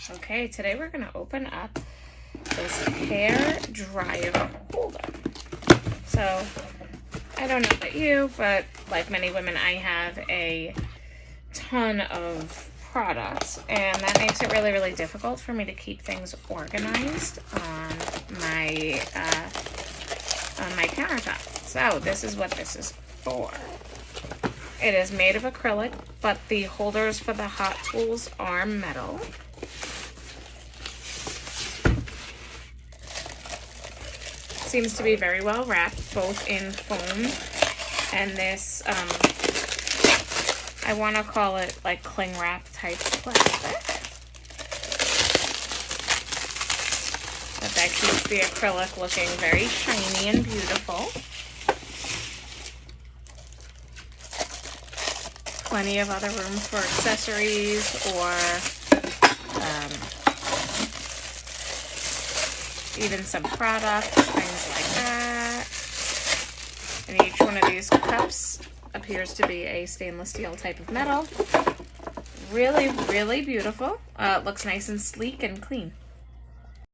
Okay, today we're going to open up this hair dryer holder. So, I don't know about you, but like many women, I have a ton of products, and that makes it really, really difficult for me to keep things organized on my countertop. So, this is what this is for. It is made of acrylic, but the holders for the hot tools are metal. Seems to be very well wrapped, both in foam and this, I want to call it like cling wrap type plastic. But that keeps the acrylic looking very shiny and beautiful. Plenty of other room for accessories or even some products, things like that. And each one of these cups appears to be a stainless steel type of metal. Really, really beautiful. It looks nice and sleek and clean.